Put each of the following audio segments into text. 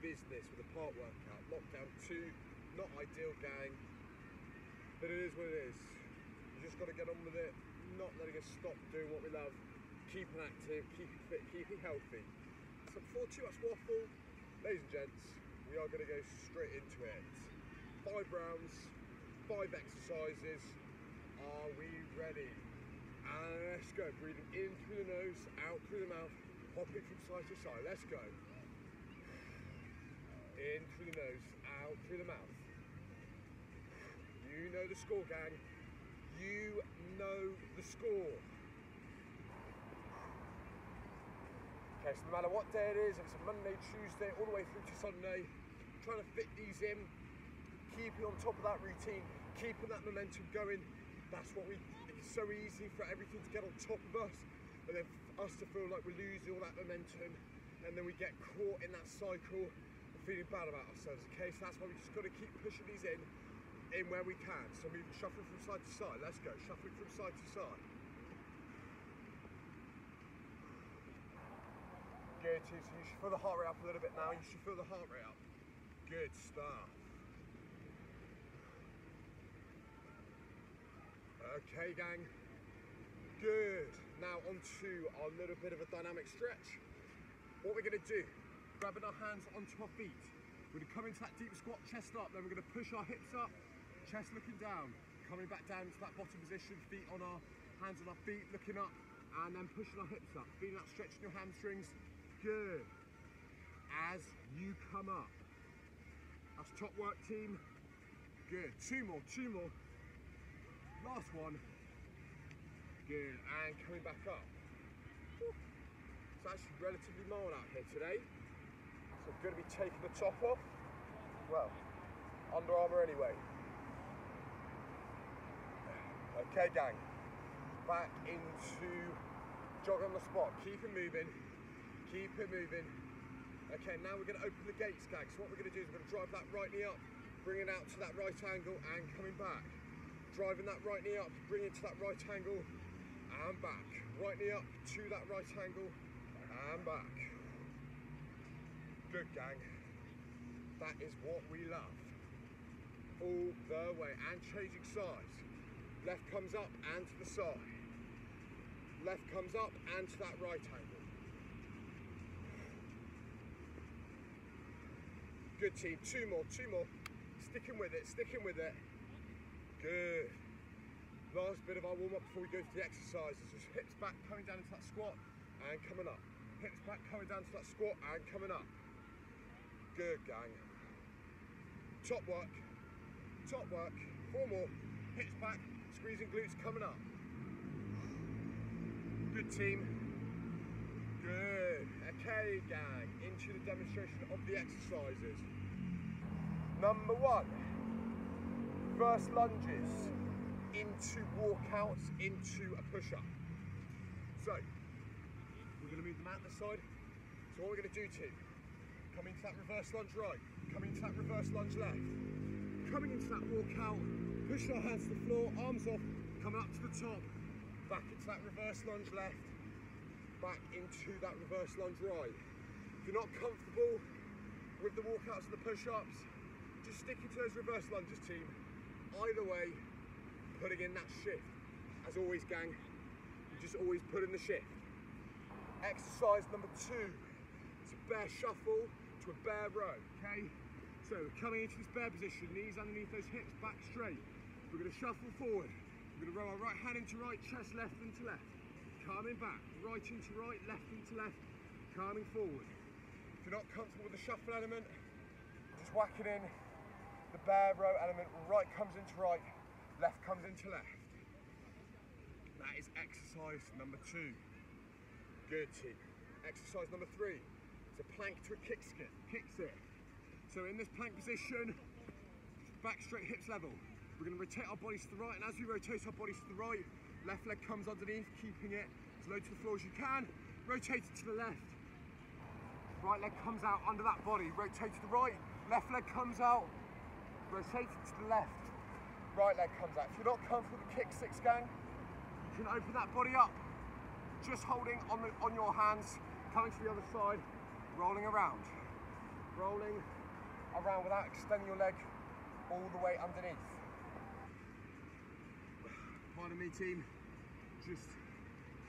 business with a part workout. Lockdown 2, not ideal, gang, but it is what it is. You just got to get on with it, not letting us stop doing what we love, keeping active, keeping fit, keeping healthy. So before too much waffle, ladies and gents, we are going to go straight into it. 5 rounds, 5 exercises. Are we ready? And let's go. Breathing in through the nose, out through the mouth, hopping from side to side. Let's go. In through the nose, out through the mouth. You know the score, gang. You know the score. Okay, so no matter what day it is, if it's a Monday, Tuesday, all the way through to Sunday, trying to fit these in, keeping on top of that routine, keeping that momentum going. That's what it's so easy for everything to get on top of us, and then for us to feel like we're losing all that momentum, and then we get caught in that cycle of feeling bad about ourselves, okay? So that's why we just got to keep pushing these in where we can. So moving, shuffling from side to side. Let's go, shuffling from side to side. Good, so you should feel the heart rate up a little bit now. You should feel the heart rate up. Good stuff. Okay, gang. Good. Now onto our little bit of a dynamic stretch. What we're going to do, grabbing our hands onto our feet. We're going to come into that deep squat, chest up. Then we're going to push our hips up, chest looking down. Coming back down into that bottom position, feet on our hands on our feet, looking up, and then pushing our hips up. Feeling that stretch in your hamstrings. Good. As you come up. That's top work, team. Good. 2 more, 2 more. Last one. Good. And coming back up. Whew. It's actually relatively mild out here today. So I'm going to be taking the top off. Well, Under Armour anyway. Okay, gang. Back into jog on the spot. Keep it moving. Keep it moving. Okay, now we're going to open the gates, gang. So what we're going to do is we're going to drive that right knee up, bring it out to that right angle and coming back. Driving that right knee up, bring it to that right angle and back. Right knee up to that right angle and back. Good, gang. That is what we love. All the way. And changing sides. Left comes up and to the side. Left comes up and to that right angle. Good, team. 2 more, 2 more. Sticking with it, sticking with it. Good. Last bit of our warm up before we go to the exercises. Just hips back, coming down into that squat and coming up. Hips back, coming down to that squat and coming up. Good, gang. Top work. Top work. 4 more. Hips back, squeezing glutes, coming up. Good, team. Good. Okay, gang. Into the demonstration of the exercises. Number 1. Reverse lunges into walkouts, into a push-up. So, we're going to move the mat to the side. So what we're going to do, team, come into that reverse lunge right, come into that reverse lunge left, coming into that walkout, push our hands to the floor, arms off, coming up to the top, back into that reverse lunge left, back into that reverse lunge right. If you're not comfortable with the walkouts and the push-ups, just stick to those reverse lunges, team. Either way, putting in that shift. As always, gang, you just always put in the shift. Exercise number 2, it's a bear shuffle to a bear row, okay? So we're coming into this bear position, knees underneath those hips, back straight. We're gonna shuffle forward. We're gonna roll our right hand into right, chest left into left. Coming back, right into right, left into left, coming forward. If you're not comfortable with the shuffle element, just whack it in. The bear row element, right comes into right, left comes into left. That is exercise number 2. Good, team. Exercise number 3, it's a plank to a kicksit. So in this plank position, back straight, hips level. We're going to rotate our bodies to the right, and as we rotate our bodies to the right, left leg comes underneath, keeping it as low to the floor as you can. Rotate it to the left. Right leg comes out under that body. Rotate to the right, left leg comes out. Rotate it to the left, right leg comes out. If you're not comfortable with the kick-sits, gang, you can open that body up, just holding on your hands, coming to the other side, rolling around. rolling around without extending your leg all the way underneath. Pardon me, team. Just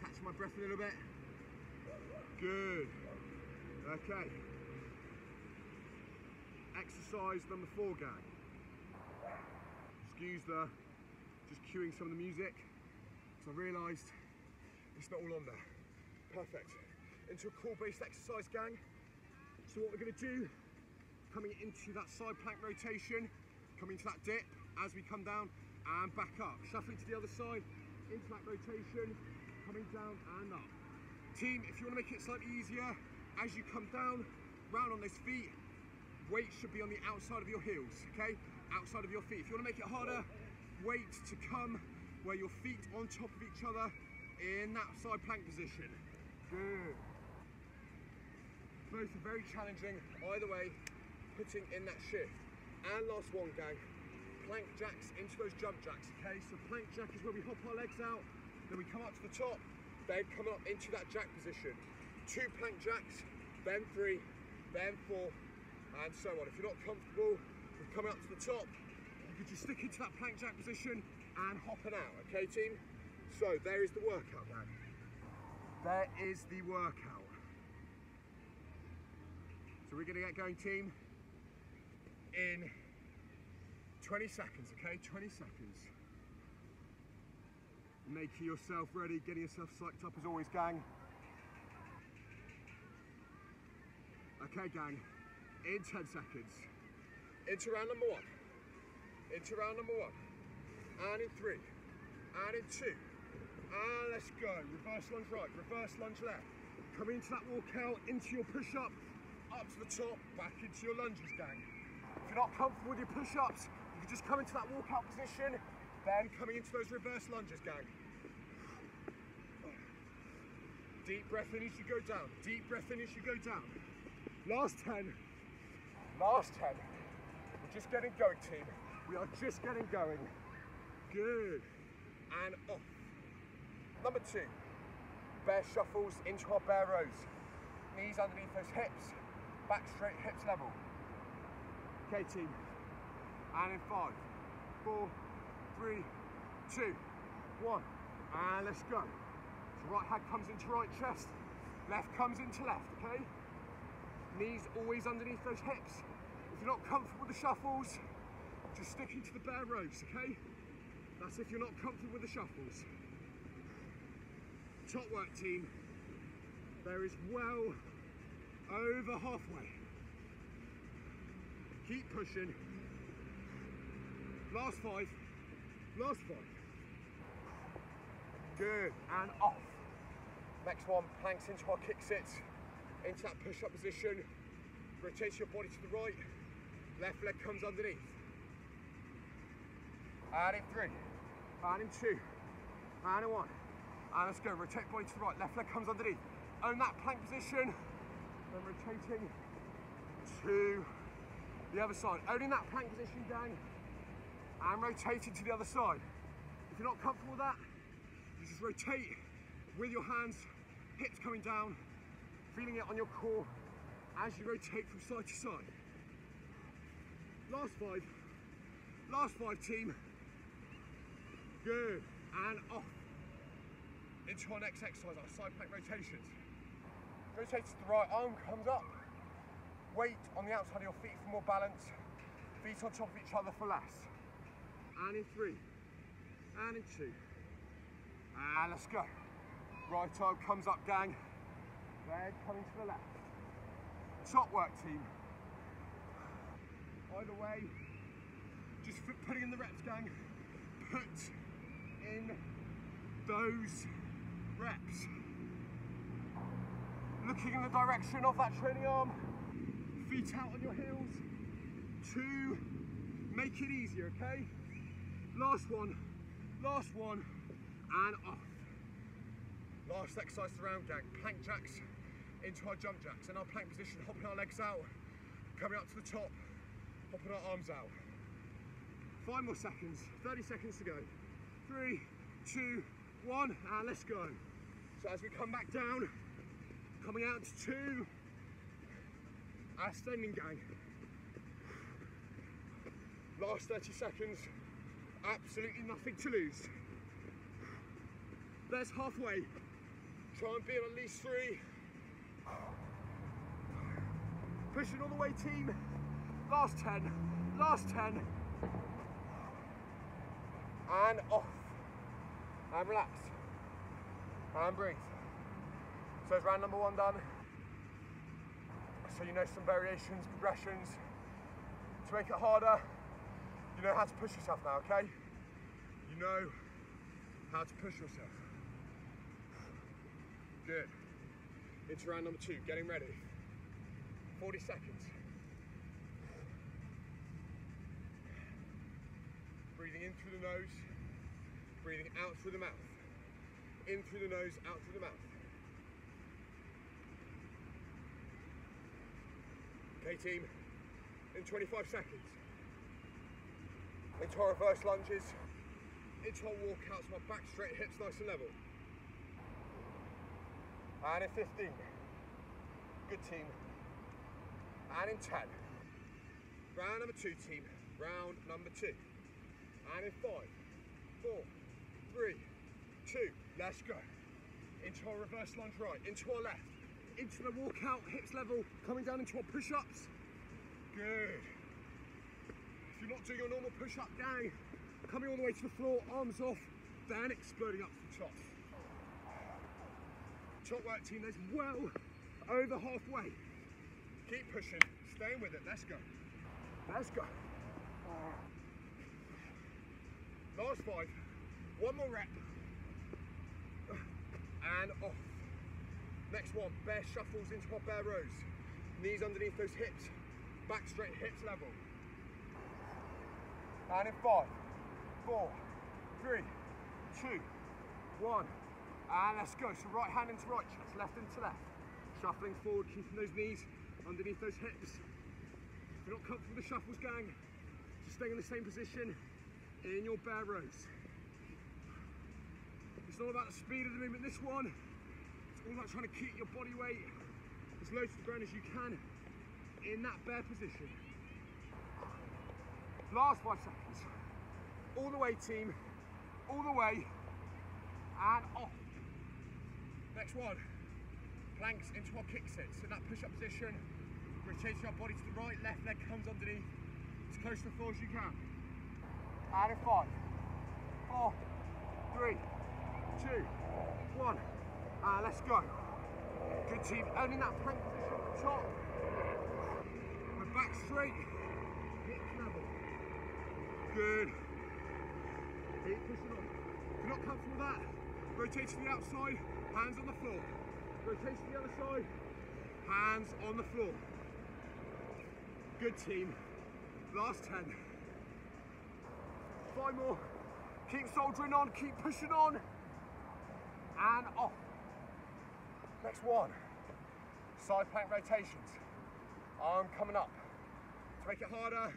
catch my breath a little bit. Good. Okay. Exercise number 4, gang. Excuse the just cueing some of the music, because I realised it's not all on there. Perfect. Into a core-based exercise, gang. So what we're going to do, coming into that side plank rotation, coming to that dip as we come down and back up. Shuffling to the other side, into that rotation, coming down and up. Team, if you want to make it slightly easier, as you come down, round on those feet, weight should be on the outside of your heels, okay? Outside of your feet. If you want to make it harder, weight to come where your feet on top of each other in that side plank position. Good. Both are very challenging, either way, putting in that shift. And last one, gang, plank jacks into those jump jacks, okay? So plank jack is where we hop our legs out, then we come up to the top, then come up into that jack position. 2 plank jacks, then 3, then 4, and so on. If you're not comfortable with coming up to the top, you could just stick into that plank jack position and hopping out, okay, team? So there is the workout, man. There is the workout. So we're gonna get going, team, in 20 seconds, okay? 20 seconds. Making yourself ready, getting yourself psyched up as always, gang. Okay, gang, in 10 seconds. Into round number 1. Into round number 1. And in 3. And in 2. And let's go. Reverse lunge right, reverse lunge left. Come into that walkout, into your push-up, up to the top, back into your lunges, gang. If you're not comfortable with your push-ups, you can just come into that walkout position, then coming into those reverse lunges, gang. Deep breath in as you go down. Deep breath in as you go down. Last 10. Last 10. We're just getting going, team. We are just getting going. Good. And off. Number 2. Bear shuffles into our bear rows. Knees underneath those hips. Back straight, hips level. Okay, team. And in 5, 4, 3, 2, 1. And let's go. So right hand comes into right chest. Left comes into left, okay? Knees always underneath those hips. If you're not comfortable with the shuffles, just sticking to the bear rows, okay? That's if you're not comfortable with the shuffles. Top work, team. There is well over halfway. Keep pushing. Last 5. Last 5. Good. And off. Next one, planks into our kick sits. Into that push-up position. Rotate your body to the right. Left leg comes underneath. And in 3. And in 2. And in 1. And let's go. Rotate body to the right. Left leg comes underneath. Own that plank position. Then rotating to the other side. Owning that plank position, gang. And rotating to the other side. If you're not comfortable with that, you just rotate with your hands, hips coming down, feeling it on your core as you rotate from side to side. Last 5. Last 5, team. Good. And off. Into our next exercise, our side plank rotations. Rotate to the right, arm comes up. Weight on the outside of your feet for more balance. Feet on top of each other for less. And in 3. And in 2. And let's go. Right arm comes up, gang. Leg coming to the left. Top work, team. Either way, just putting in the reps, gang. Put in those reps. Looking in the direction of that training arm. Feet out on your heels to make it easier, okay? Last one, and off. Last exercise around, gang. Plank jacks into our jump jacks. In our plank position, hopping our legs out, coming up to the top, hopping our arms out. 5 more seconds, 30 seconds to go. 3, 2, 1, and let's go. So as we come back down, coming out to 2, Ascending, gang. Last 30 seconds, absolutely nothing to lose. There's halfway. Try and be on at least 3. Pushing all the way, team. Last 10, last 10. And off. And relax. And breathe. So it's round number 1 done. So you know some variations, progressions. To make it harder, you know how to push yourself now, okay? You know how to push yourself. Good. Into round number 2, getting ready. 40 seconds. Breathing in through the nose, breathing out through the mouth. In through the nose, out through the mouth. Okay, team, in 25 seconds. Into our reverse lunges, into our walkouts, my back straight, hips nice and level. And in 15. Good, team. And in 10. Round number 2, team. Round number 2. And in 5, 4, 3, 2. Let's go. Into our reverse lunge right, into our left. Into the walkout, hips level, coming down into our push-ups. Good. If you're not doing your normal push-up, gang, coming all the way to the floor, arms off, then exploding up to the top. Top work, team, there's well over halfway. Keep pushing, staying with it, let's go. Let's go. Last 5, 1 more rep. And off. Next one, bear shuffles into our bear rows. Knees underneath those hips, back straight, hips level. And in 5, 4, 3, 2, 1. And let's go. So right hand into right chest, left into left. Shuffling forward, keeping those knees underneath those hips. If you're not comfortable with the shuffles, gang, just staying in the same position in your bear rows. It's not about the speed of the movement, this one. It's all about trying to keep your body weight as low to the ground as you can in that bear position. Last 5 seconds. All the way, team. All the way. And off. Next one. Planks into our kick sits. In that push-up position, rotating our body to the right, left leg comes underneath. As close to the floor as you can. And in 5, 4, 3, 2, 1. And let's go. Good, team. Owning that plank position at the top. We're back straight. Hips level. Good. Keep pushing on. If you're not comfortable with that, rotate to the outside, hands on the floor. Rotate to the other side, hands on the floor. Good, team. Last 10. 5 more. Keep soldiering on, keep pushing on. And off. Next one. Side plank rotations. Arm coming up. To make it harder,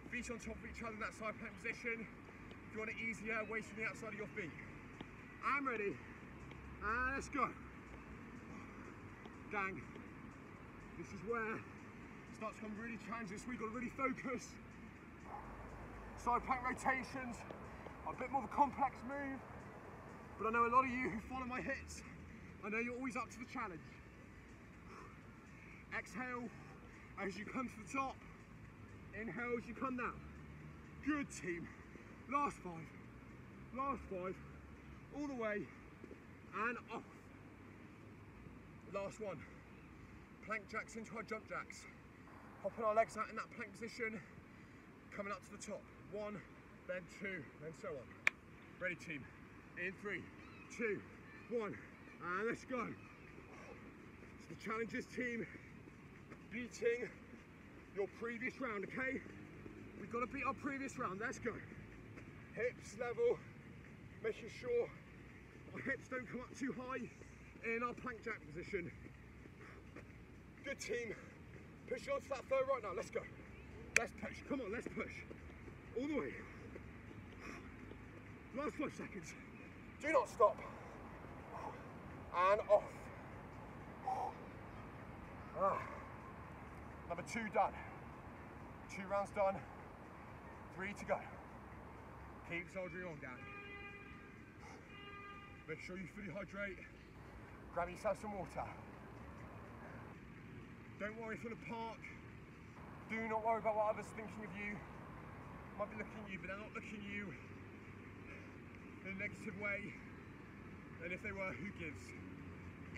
feet on top of each other in that side plank position. If you want it easier, weight on the outside of your feet. I'm ready. And let's go. Gang, this is where it starts to become really challenging. So we've got to really focus. Side plank rotations are a bit more of a complex move, but I know a lot of you who follow my hits, I know you're always up to the challenge. Exhale as you come to the top. Inhale as you come down. Good, team. Last 5. Last 5. All the way and off. Last one. Plank jacks into our jump jacks. Hopping our legs out in that plank position. Coming up to the top. 1, then 2, then so on. Ready, team. In 3, 2, 1. And let's go. So the challenge is, team, beating your previous round, okay? We've got to beat our previous round. Let's go. Hips level. Making sure our hips don't come up too high in our plank jack position. Good, team. Push on to that third right now. Let's go. Let's push. Come on, let's push. All the way. Last 5 seconds. Do not stop. And off. The Number 2 done. 2 rounds done. 3 to go. Keep soldiering on, gang. Make sure you fully hydrate. Grab yourself some water. Don't worry if you're in a park. Do not worry about what others are thinking of you. Might be looking at you, but they're not looking at you in a negative way. And if they were, who gives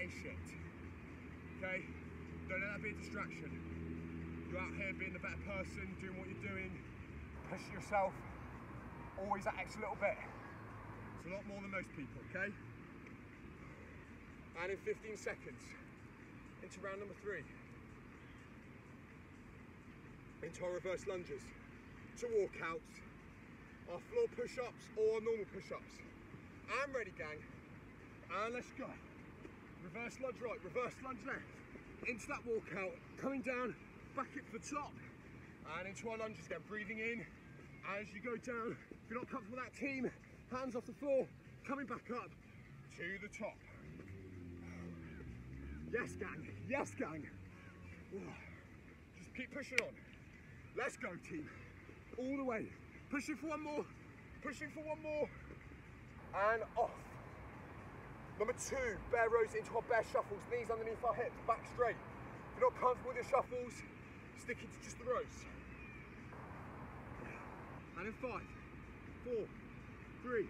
a shit? Okay? Don't let that be a distraction. You're out here being the better person, doing what you're doing, pushing yourself, always that extra little bit. It's a lot more than most people, okay? And in 15 seconds, into round number 3. Into our reverse lunges, to walkouts, our floor push-ups or our normal push-ups. And ready, gang. And let's go. Reverse lunge right, reverse lunge left. Into that walkout, coming down, back it for the top. And into our lunges again, breathing in. As you go down, if you're not comfortable with that team, hands off the floor, coming back up to the top. Yes, gang, yes, gang. Just keep pushing on. Let's go, team. All the way. Pushing for one more, pushing for one more. And off. Number 2, bear rows into our bear shuffles, knees underneath our hips, back straight. If you're not comfortable with your shuffles, stick it to just the rows. And in 5, 4, 3,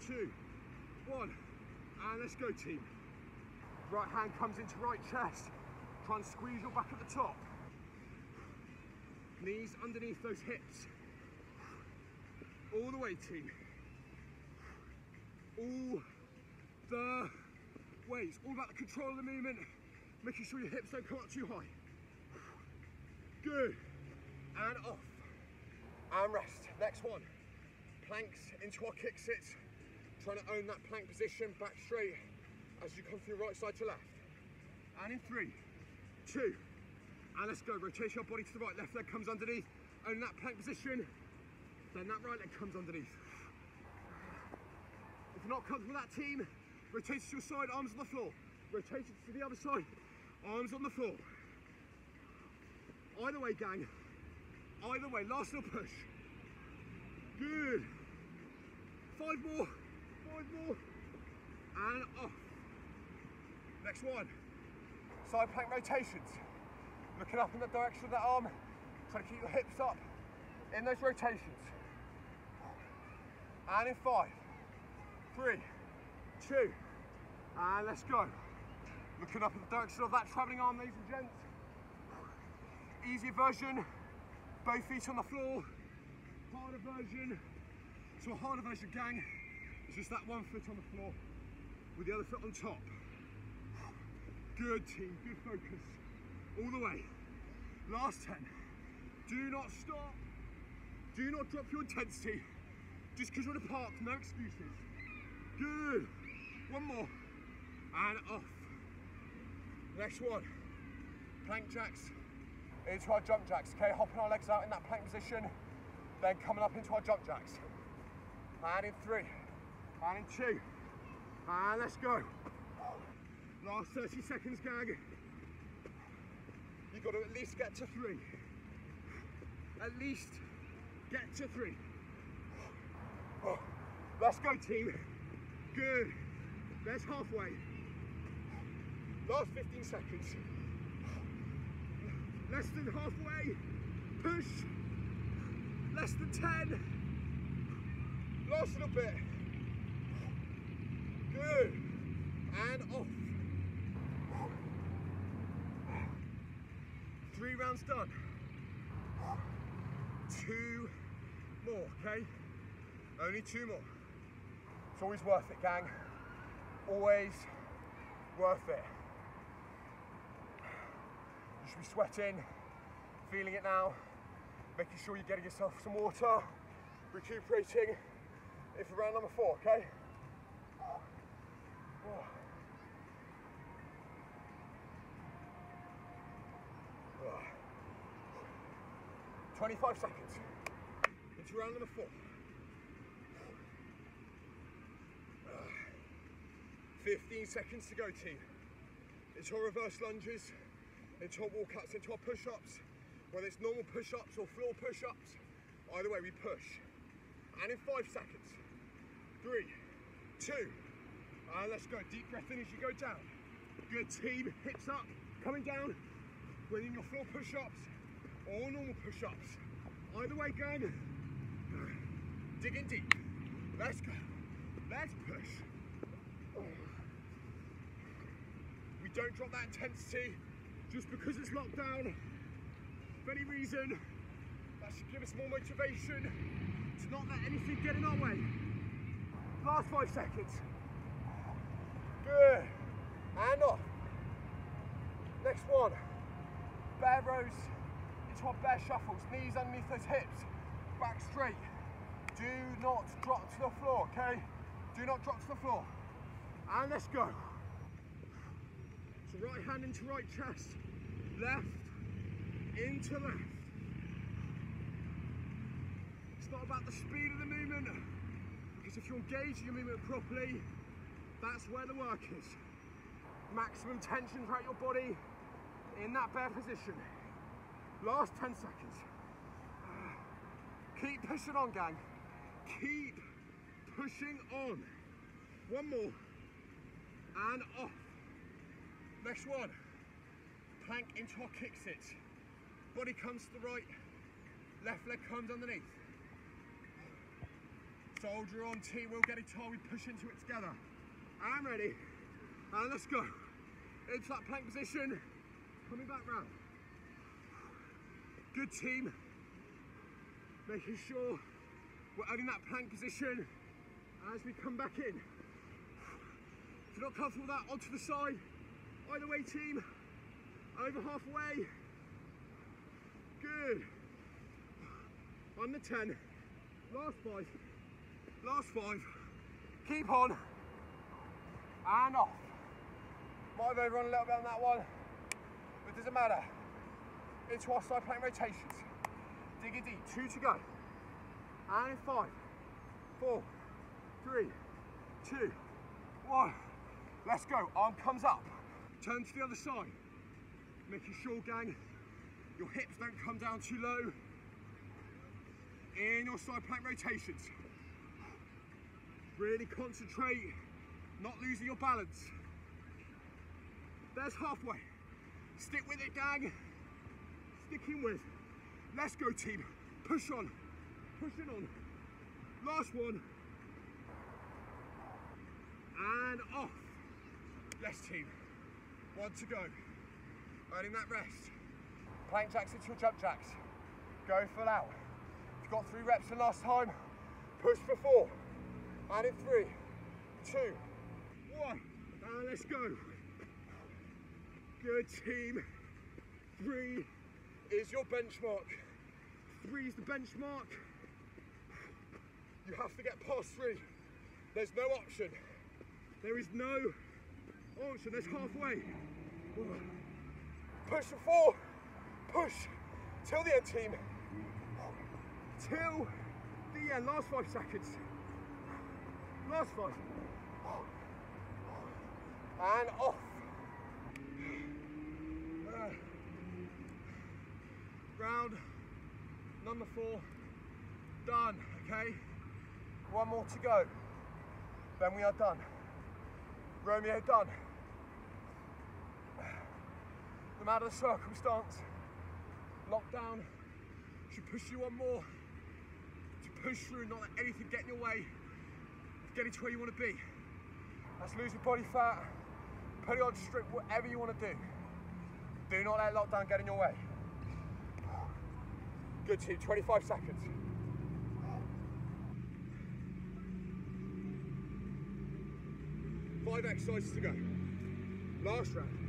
2, 1. And let's go, team. Right hand comes into right chest. Try and squeeze your back at the top. Knees underneath those hips. All the way, team. All the way. It's all about the control of the movement, making sure your hips don't come up too high. Good. And off. And rest. Next one. Planks into our kick sits. Trying to own that plank position, back straight as you come from your right side to left. And in 3, 2, and let's go. Rotate your body to the right, left leg comes underneath. Own that plank position. Then that right leg comes underneath. If you're not comfortable with that team, rotate it to your side, arms on the floor. Rotate it to the other side, arms on the floor. Either way, gang. Either way, last little push. Good. 5 more, 5 more. And off. Next one. Side plank rotations. Looking up in the direction of that arm. Try to keep your hips up in those rotations. And in 5, 3, 2, and let's go. Looking up in the direction of that travelling arm, ladies and gents. Easier version, both feet on the floor. Harder version. So a harder version, gang, is just that one foot on the floor with the other foot on top. Good, team, good focus. All the way. Last 10. Do not stop. Do not drop your intensity. Just because you're in a park, no excuses. Good. One more. And off. Next one. Plank jacks into our jump jacks. Okay, hopping our legs out in that plank position. Then coming up into our jump jacks. And in 3. And in 2. And let's go. Last 30 seconds, gang. You've got to at least get to 3. At least get to 3. Let's go, team. Good. There's halfway. Last 15 seconds. Less than halfway. Push. Less than 10. Last little bit. Good. And off. 3 rounds done. 2 more, okay? Only 2 more. It's always worth it, gang. Always worth it. You should be sweating, feeling it now, making sure you're getting yourself some water, recuperating. If you're round number 4, okay? 25 seconds into round number 4. 15 seconds to go, team. It's our reverse lunges. into our walkouts, into our push-ups, whether it's normal push-ups or floor push-ups, either way we push. And in 5 seconds, 3, 2, and let's go. Deep breath in as you go down. Good team, hips up, coming down, bringing your floor push-ups or normal push-ups. Either way, gang. Digging deep. Let's go. Let's push. We don't drop that intensity just because it's locked down. For any reason, that should give us more motivation to not let anything get in our way. Last 5 seconds. Good. And off. Next one. Bear rows into our bear shuffles. Knees underneath those hips. Back straight. Do not drop to the floor, okay? Do not drop to the floor. And let's go. So right hand into right chest. Left into left. It's not about the speed of the movement, because if you're engaging your movement properly, that's where the work is. Maximum tension throughout your body in that bear position. Last 10 seconds. Keep pushing on, gang. Keep pushing on. One more. And off. Next one. Plank into our Kicksit. Body comes to the right. Left leg comes underneath. Soldier on, team, we'll get it tall. We push into it together. I'm ready. And let's go. Into that plank position. Coming back round. Good team. Making sure we're adding that plank position as we come back in. If you're not comfortable with that, onto the side. Either way, team. Over halfway. Good. Under 10. Last 5. Last 5. Keep on. And off. Might have overrun a little bit on that one, but it doesn't matter. Into our side plank rotations. Dig it deep. 2 to go. And in 5, 4, 3, 2, 1. Let's go. Arm comes up. Turn to the other side. Making sure, gang, your hips don't come down too low in your side plank rotations. Really concentrate, not losing your balance. There's halfway. Stick with it, gang. Sticking with. Let's go, team. Push on. Pushing on. Last one. And off. Yes, team. 1 to go. Earning that rest. Plank jacks into your jump jacks. Go full out. You've got 3 reps in last time. Push for 4. And in 3, 2, 1. And let's go. Good, team. 3 is your benchmark. 3 is the benchmark. You have to get past 3. There's no option. There is no option. There's halfway. Push for 4. Push till the end, team. Till the end. Last 5 seconds. Last 5. And off. Round number 4 done. Okay, 1 more to go, then we are done. Romeo done. No matter the circumstance, lockdown should push you 1 more to push through, not let anything get in your way of getting to where you want to be. That's losing body fat, putting on strip, whatever you want to do. Do not let lockdown get in your way. Good, team, 25 seconds. Five exercises to go. Last round.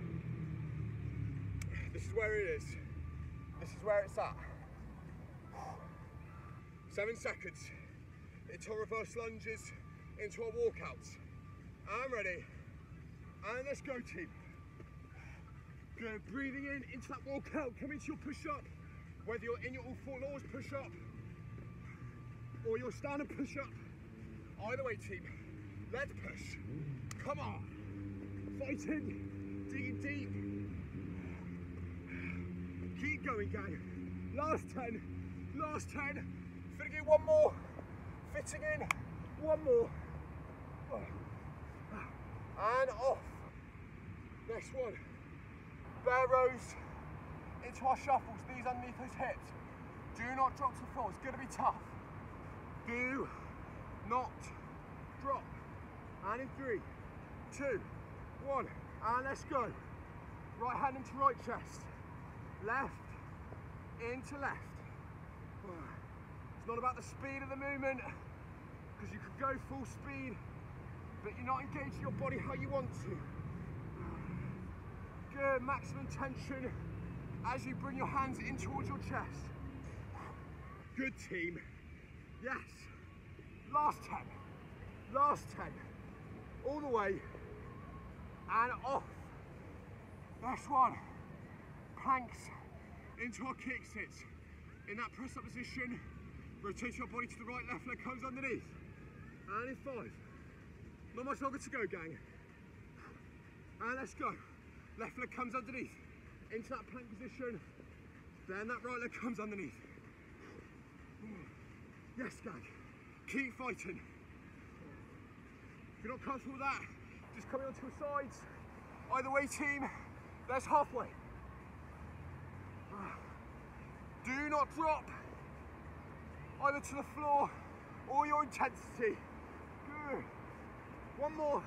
This is where it is. This is where it's at. 7 seconds. Into our reverse lunges, into our walkouts. I'm ready. And let's go, team. Good, breathing in, into that walkout, come into your push-up. Whether you're in your all 4 laws push-up or your standard push-up. Either way, team, let's push. Come on. Fighting, digging deep. going, gang. Last 10, last 10. Fitting in one more, fitting in one more. And off. Next one. Bear rows into our shuffles, knees underneath those hips. Do not drop to the floor, it's gonna be tough. Do not drop. And in 3, 2, 1, and let's go. Right hand into right chest. Left into left. It's not about the speed of the movement, because you could go full speed, but you're not engaging your body how you want to. Good, maximum tension as you bring your hands in towards your chest. Good, team. Yes. Last 10. Last 10. All the way and off. Next one. Planks into our kick sits. In that press up position, rotate your body to the right, left leg comes underneath. And in 5. Not much longer to go, gang. And let's go. Left leg comes underneath. Into that plank position. Then that right leg comes underneath. Yes, gang. Keep fighting. If you're not comfortable with that, just coming onto your sides. Either way, team, there's halfway. Do not drop either to the floor or your intensity. Good. One more.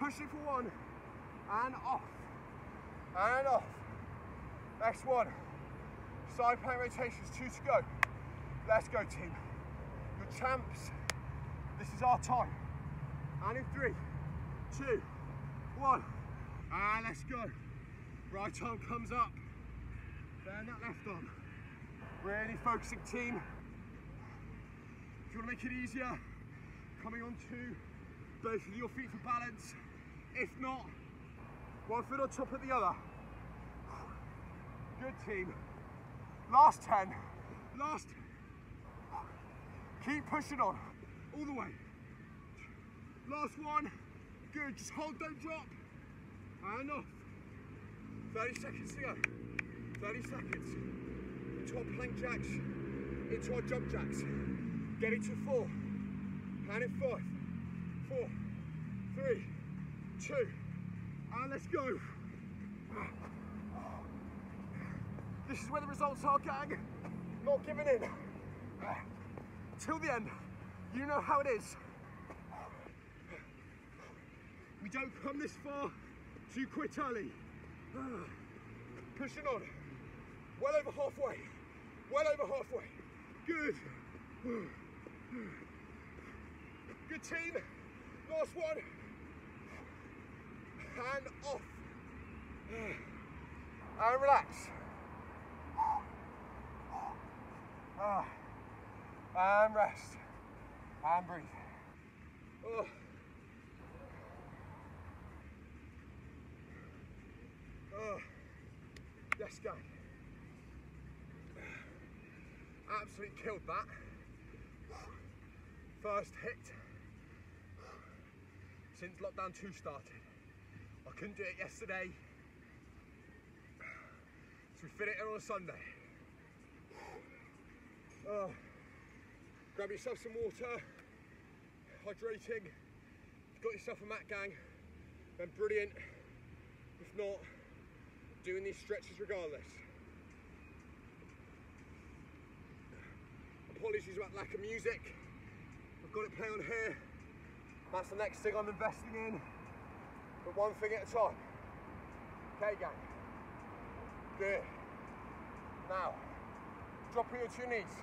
Pushing for 1 and off. And off. Next one. Side plank rotations, 2 to go. Let's go, team. Your champs. This is our time. And in 3, 2, 1. And let's go. Right arm comes up. Then that left arm. Really focusing, team. If you want to make it easier, coming onto both of your feet for balance. If not, one foot on top of the other. Good, team. Last 10. Last. Keep pushing on. All the way. Last one. Good. Just hold, don't drop. And off. 30 seconds to go. 30 seconds. Into our plank jacks. Into our jump jacks. Get it to 4. And in 5, 4, 3, 2. And let's go. This is where the results are, gang. Not giving in. Till the end. You know how it is. We don't come this far to quit early. Pushing on. Well over halfway. Well over halfway. Good. Good, team. Last one. And off. And relax. And rest. And breathe. Oh. Oh. Yes, gang. Absolutely killed that. First hit since lockdown 2 started. I couldn't do it yesterday, so we fit it in on a Sunday. Grab yourself some water, hydrating. You've got yourself a mat, gang, then brilliant. If not, doing these stretches regardless. Apologies about lack of music. I've got it playing on here. That's the next thing I'm investing in. But one thing at a time. Okay, gang. Good. Now, dropping onto your knees.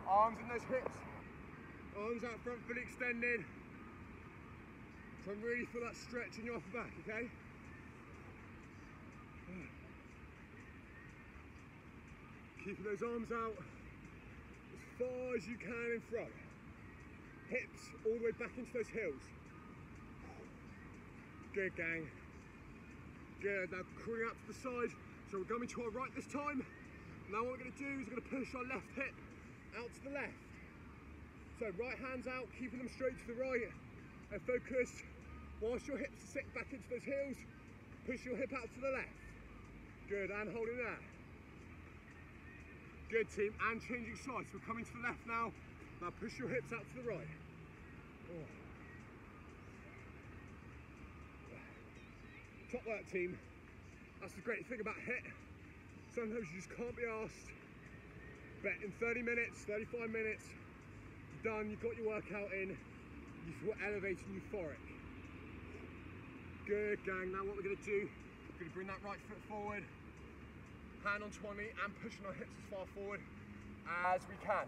Arms in those hips. Arms out front, fully extended. Try and really feel that stretch in your upper back, okay? Keeping those arms out as far as you can in front. Hips all the way back into those heels. Good, gang. Good. Now crawling out to the side. So we're going to our right this time. Now what we're going to do is we're going to push our left hip out to the left. So right hands out, keeping them straight to the right. And focus whilst your hips sit back into those heels. Push your hip out to the left. Good, and holding that. Good team, and changing sides. We're coming to the left now. Now push your hips out to the right. Oh. Top work team. That's the great thing about HIIT. Sometimes you just can't be asked. But in 30 minutes, 35 minutes, you're done, you've got your workout in, you feel elevated and euphoric. Good, gang. Now what we're gonna do, we're gonna bring that right foot forward, hand onto one knee and pushing our hips as far forward as we can.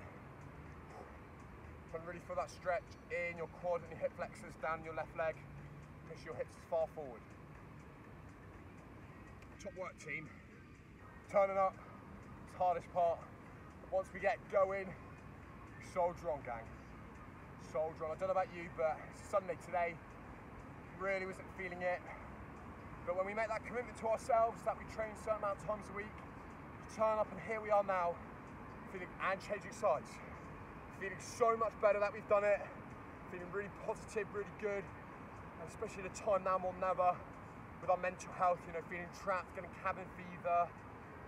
Try and really feel that stretch in your quad and your hip flexors down your left leg. Push your hips as far forward. Top work team. Turning up, it's the hardest part. Once we get going, soldier on, gang. Soldier on. I don't know about you, but it's Sunday today. Really wasn't feeling it. But when we make that commitment to ourselves that we train a certain amount of times a week, we turn up and here we are now, feeling and changing sides. Feeling so much better that we've done it. Feeling really positive, really good. And especially at a time now more than ever with our mental health, you know, feeling trapped, getting cabin fever,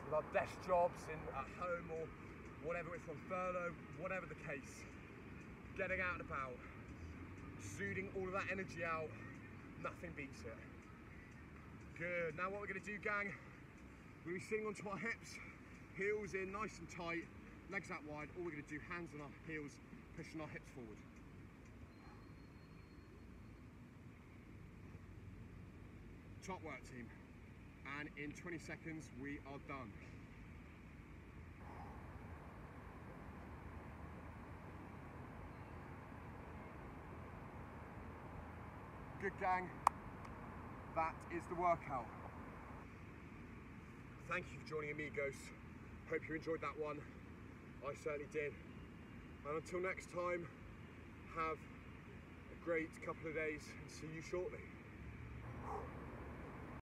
with our desk jobs at home or whatever, it's on furlough, whatever the case. Getting out and about, exuding all of that energy out, nothing beats it. Good, now what we're gonna do, gang, we're gonna be sitting onto our hips, heels in nice and tight, legs out wide. All we're gonna do, hands on our heels, pushing our hips forward. Top work, team. And in 20 seconds, we are done. Good, gang. That is the workout. Thank you for joining, amigos. Hope you enjoyed that one. I certainly did. And until next time, have a great couple of days and see you shortly.